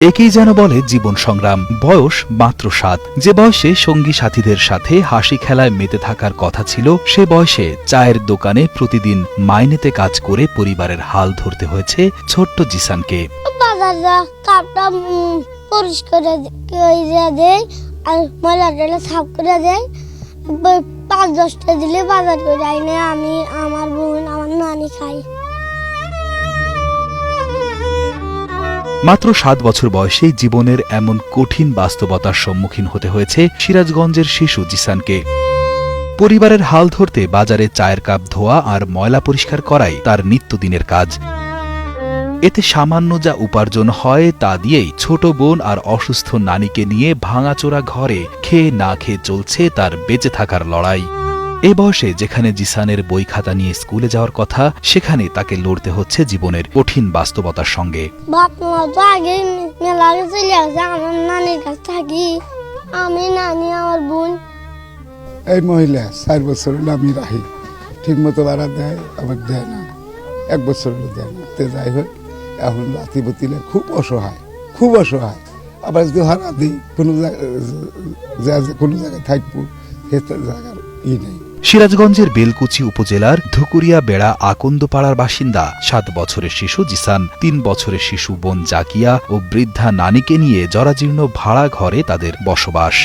একেই যেন বলে জীবন সংগ্রাম। বয়স মাত্র ৭। যে বয়সে সঙ্গী সাথীদের সাথে হাসি খেলায় মেতে থাকার কথা ছিল, সে বয়সে চায়ের দোকানে প্রতিদিন মাইনেতে কাজ করে পরিবারের হাল ধরতে হয়েছে ছোট্ট জিসানকে। কাপটা পরিষ্কার করে দেয় আর ময়লাটা সাফ করে দেয়। ৫-১০টা দিলে বাজার করে আইনে আমি, আমার বোন, আমার নানি খাই। মাত্র ৭ বছর বয়সে জীবনের এমন কঠিন বাস্তবতার সম্মুখীন হতে হয়েছে সিরাজগঞ্জের শিশু জিসানকে। পরিবারের হাল ধরতে বাজারে চায়ের কাপ ধোয়া আর ময়লা পরিষ্কার করাই তার নিত্যদিনের কাজ। এতে সামান্য যা উপার্জন হয় তা দিয়েই ছোট বোন আর অসুস্থ নানিকে নিয়ে ভাঙাচোরা ঘরে খেয়ে না খেয়ে চলছে তার বেঁচে থাকার লড়াই। এ বয়সে যেখানে জিসানের বই খাতা নিয়ে স্কুলে যাওয়ার কথা, সেখানে তাকে লড়তে হচ্ছে জীবনের কঠিন বাস্তবতার সঙ্গে। বাপ মা তো আগে মেলা চলে আসে, আমার নানির কাছে থাকি আমি, নানি, আমার বোন। এই মহিলা ৪ বছর হলো আমি রাহি, ঠিক মতো ভাড়া দেয়, আবার দেয় না, ১ বছর হলো দেয় না। তে যাই হোক, এখন রাতি বতিলে খুব অসহায়, খুব অসহায়। আবার যদি ভাড়া দিই কোনো জায়গায় থাকবো, সে জায়গার নেই। সিরাজগঞ্জের বেলকুচি উপজেলার ধুকুরিয়া বেড়া আকন্দপাড়ার বাসিন্দা ৭ বছরের শিশু জিসান, ৩ বছরের শিশু বোন জাকিয়া ও বৃদ্ধা নানিকে নিয়ে জরাজীর্ণ ভাড়া ঘরে তাদের বসবাস।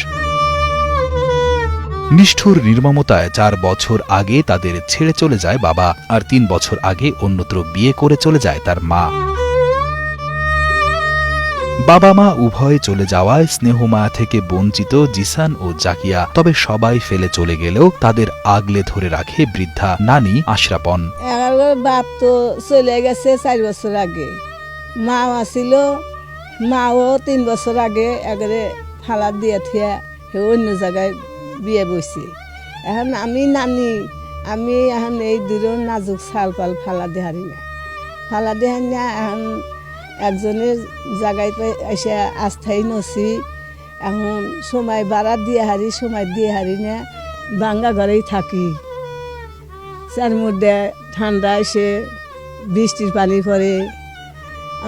নিষ্ঠুর নির্মমতায় ৪ বছর আগে তাদের ছেড়ে চলে যায় বাবা, আর ৩ বছর আগে অন্যত্র বিয়ে করে চলে যায় তার মা। বাবা মা উভয়ে চলে যাওয়ায় স্নেহমায়া থেকে বঞ্চিত জিসান ও জাকিয়া। তবে সবাই ফেলে চলে গেলেও তাদের আগলে ধরে রাখে বৃদ্ধা নানি আশরাপন। বাপ তো চলে গেছে ৪ বছর আগে, মা আসিল, মাও ৩ বছর আগে একেবারে ফালা দিয়ে থিয়া অন্য জায়গায় বিয়ে বসে। এখন আমি নানি, আমি এখন এই দূর নাজুক চাল পাল ফালা দেহারি না, ফালা দেহারি না। এখন একজনের জায়গায় এসে আস্থাই নছি। এখন সময় বাড়া দিয়ে হারি, সময় দিয়ে হারি না, ভাঙ্গা ঘরেই থাকি। তার মধ্যে ঠান্ডা এসে বৃষ্টির পানি পড়ে,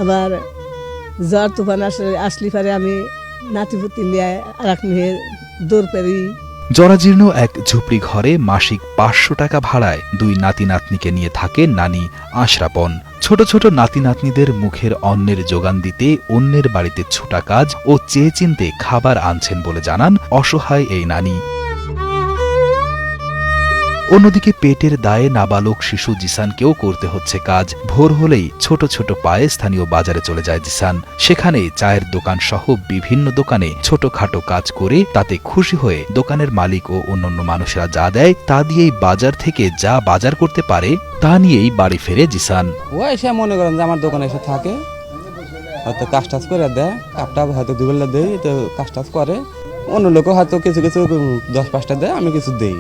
আবার জ্বর তুফান আসলে পরে আমি নাতিপুতি লিয়ে আর এক মেয়ে দৌড় পেরি। জরাজীর্ণ এক ঝুপড়ি ঘরে মাসিক ৫০০ টাকা ভাড়ায় ২ নাতি নাতনিকে নিয়ে থাকে নানি আশরাপন। ছোট ছোট নাতি নাতনিদের মুখের অন্নের যোগান দিতে অন্যের বাড়িতে ছোটা কাজ ও চেয়ে চিনতে খাবার আনছেন বলে জানান অসহায় এই নানি। অন্যদিকে পেটের দায়ে নাবালক শিশু জিসানকেও করতে হচ্ছে কাজ। ভোর হলেই ছোট ছোট পায়ে স্থানীয় বাজারে চলে যায় জিসান। সেখানে চায়ের দোকান সহ বিভিন্ন দোকানে ছোটখাটো কাজ করে তাতে খুশি হয়ে দোকানের মালিক ও অন্যান্য মানুষেরা যা দেয় তা দিয়েই বাজার থেকে যা বাজার করতে পারে তা নিয়েই বাড়ি ফেরে জিসান। ও এসে মনে করেন যে আমার দোকানে এসে থাকে, হয়তো কাজ টাজ করে দেয়, কাপটা হয়তো দুবেলা দেই, তো কাজ টাজ করে। অন্য লোকও হয়তো কিছু কিছু ১০-৫টা দেয়, আমি কিছু দেই,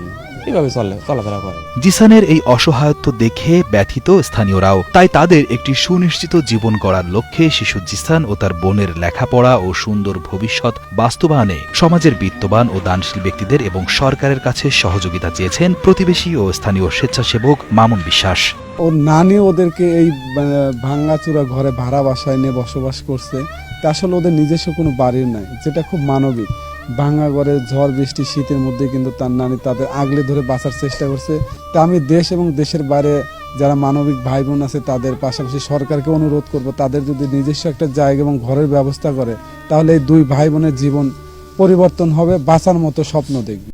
এভাবে চলাফেরা করে। জিসানের এই অসহায়ত্ব দেখে ব্যথিত স্থানীয়রাও। তাই তাদের একটি সুনিশ্চিত জীবন গড়ার লক্ষ্যে শিশু জিসান ও তার বোনের লেখাপড়া ও সুন্দর ভবিষ্যৎ বাস্তবায়নে সমাজের বিত্তবান ও দানশীল ব্যক্তিদের এবং সরকারের কাছে সহযোগিতা চেয়েছেন প্রতিবেশী ও স্থানীয় স্বেচ্ছাসেবক মামুন বিশ্বাস। ওর নানি ওদেরকে এই ভাঙ্গাচুরা ঘরে ভাড়া বাসায় নিয়ে বসবাস করছে। তা আসলে ওদের নিজস্ব কোনো বাড়ির নাই, যেটা খুব মানবিক। ভাঙা ঘরে ঝড় বৃষ্টি শীতের মধ্যে কিন্তু তার নানি তাদের আগলে ধরে বাঁচার চেষ্টা করছে। তা আমি দেশ এবং দেশের বাইরে যারা মানবিক ভাই বোন আছে তাদের পাশাপাশি সরকারকে অনুরোধ করব, তাদের যদি নিজস্ব একটা জায়গা এবং ঘরের ব্যবস্থা করে, তাহলে এই 2 ভাই বোনের জীবন পরিবর্তন হবে, বাঁচার মতো স্বপ্ন দেখবে।